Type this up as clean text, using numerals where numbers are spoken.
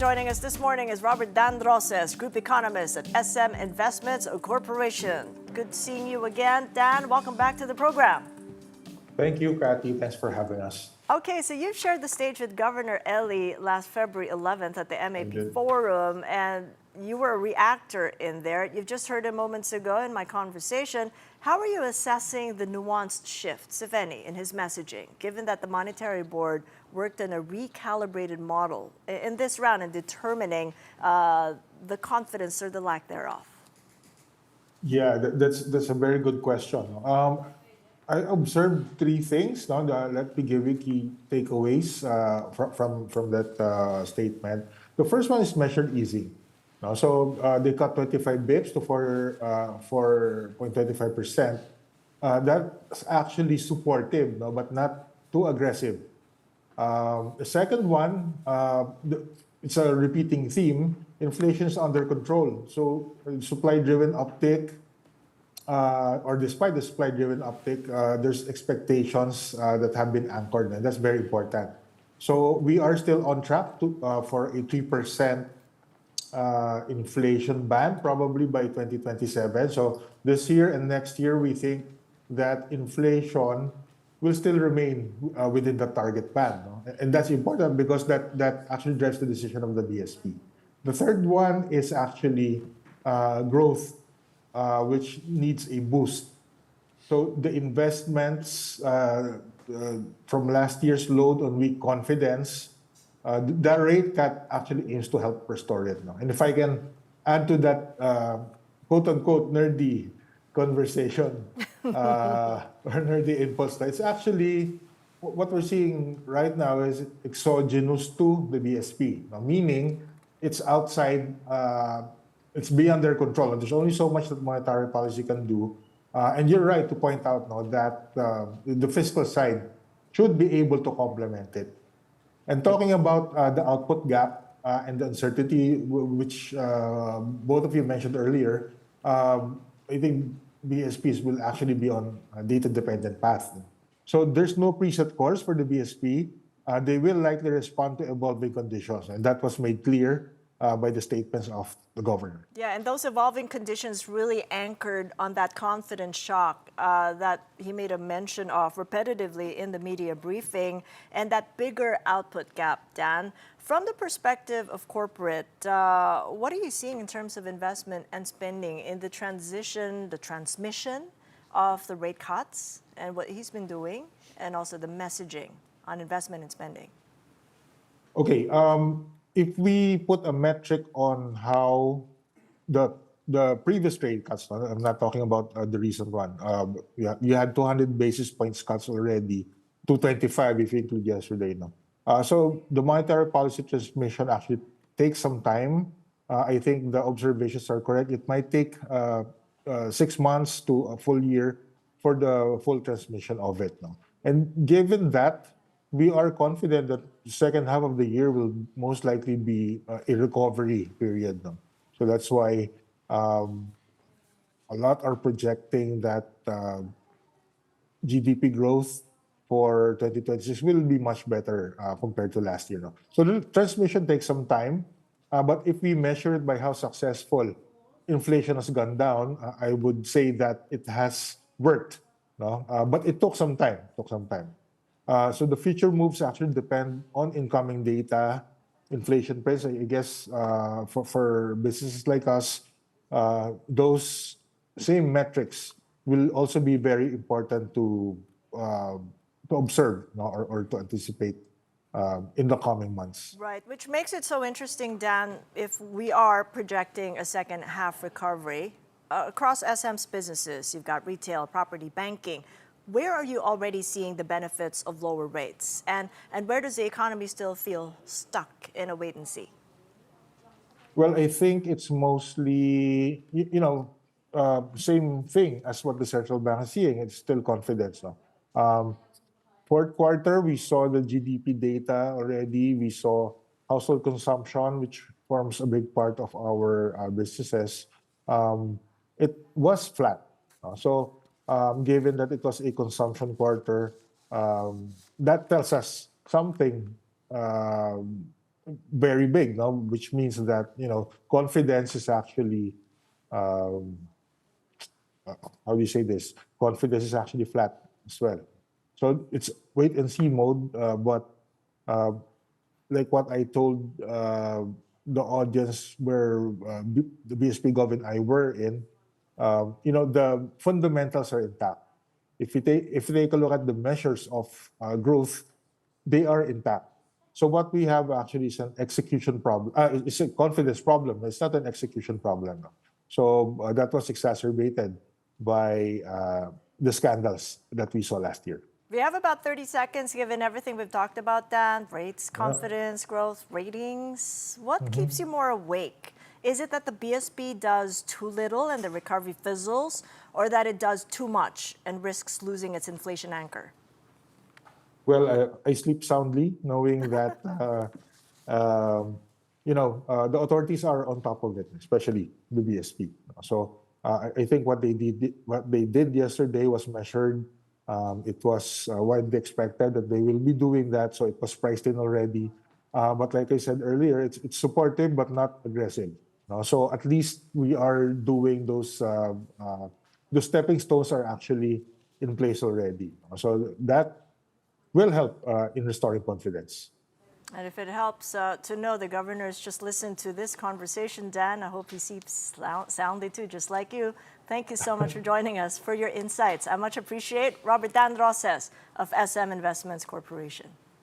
Joining us this morning is Robert Dan Roces, Group Economist at SM Investments Corporation. Good seeing you again. Dan, welcome back to the program. Thank you, Kathy. Thanks for having us. Okay, so you've shared the stage with Governor Eli last February 11th at the MAP Forum, and you were a reactor in there. You've just heard him moments ago in my conversation. How are you assessing the nuanced shifts, if any, in his messaging, given that the Monetary Board worked on a recalibrated model in this round in determining the confidence or the lack thereof? Yeah, that's a very good question. I observed three things. Now, let me give you key takeaways from that statement. The first one is measured easing. No, so they cut 25 bips to 4.25%. That's actually supportive, no, but not too aggressive. The second one, it's a repeating theme. Inflation is under control. So supply-driven uptick, or despite the supply-driven uptick, there's expectations that have been anchored, and that's very important. So we are still on track for a 3% inflation band, probably by 2027. So this year and next year, we think that inflation will still remain within the target band. No? And that's important because that actually drives the decision of the BSP. The third one is actually growth, which needs a boost. So the investments from last year's load on weak confidence, that rate cut actually aims to help restore it. No? And if I can add to that quote-unquote nerdy conversation or nerdy impulse, it's actually what we're seeing right now is exogenous to the BSP, no? Meaning it's outside, it's beyond their control. And there's only so much that monetary policy can do. And you're right to point out now that the fiscal side should be able to complement it. And talking about the output gap and the uncertainty, which both of you mentioned earlier, I think BSPs will actually be on a data-dependent path. So there's no preset course for the BSP. They will likely respond to evolving conditions, and that was made clear by the statements of the governor. Yeah, and those evolving conditions really anchored on that confidence shock that he made a mention of repetitively in the media briefing, and that bigger output gap, Dan. From the perspective of corporate, what are you seeing in terms of investment and spending in the transition, the transmission of the rate cuts and what he's been doing, and also the messaging on investment and spending? Okay, if we put a metric on how the previous rate cuts, I'm not talking about the recent one. You had 200 basis points cuts already, 225 if you include yesterday. No? So the monetary policy transmission actually takes some time. I think the observations are correct. It might take 6 months to a full year for the full transmission of it. No? And given that, we are confident that the second half of the year will most likely be a recovery period. No? So that's why a lot are projecting that GDP growth for 2026 will be much better compared to last year. No? So the transmission takes some time, but if we measure it by how successful inflation has gone down, I would say that it has worked. No? But it took some time. So the future moves actually depend on incoming data, inflation price. I guess for businesses like us, those same metrics will also be very important to observe, no? or to anticipate in the coming months. Right, which makes it so interesting, Dan, if we are projecting a second half recovery across SM's businesses. You've got retail, property, banking. Where are you already seeing the benefits of lower rates? And where does the economy still feel stuck in a wait and see? Well, I think it's mostly, same thing as what the central bank is seeing. It's still confidence. No? Fourth quarter, we saw the GDP data already. We saw household consumption, which forms a big part of our businesses. It was flat. So given that it was a consumption quarter, that tells us something very big, no? Which means that confidence is actually um, how do you say this? Confidence is actually flat as well. So it's wait and see mode, but uh, like what I told the audience where the BSP Gov and I were in, the fundamentals are intact. If you take a look at the measures of growth, they are intact. So what we have actually is an execution problem. It's a confidence problem. It's not an execution problem. No. So that was exacerbated by the scandals that we saw last year. We have about 30 seconds given everything we've talked about, Dan. Rates, Yeah. confidence, growth, ratings. What keeps you more awake? Is it that the BSP does too little and the recovery fizzles, or that it does too much and risks losing its inflation anchor? Well, I sleep soundly knowing that the authorities are on top of it, especially the BSP. So I think what they did yesterday was measured. It was widely expected that they will be doing that, so it was priced in already. But like I said earlier, it's supportive but not aggressive. No? So at least we are doing those. The stepping stones are actually in place already. So that will help in restoring confidence. And if it helps to know the governor's just listened to this conversation, Dan, I hope he sleeps soundly too, just like you. Thank you so much for joining us, for your insights. I much appreciate Robert Dan Roces of SM Investments Corporation.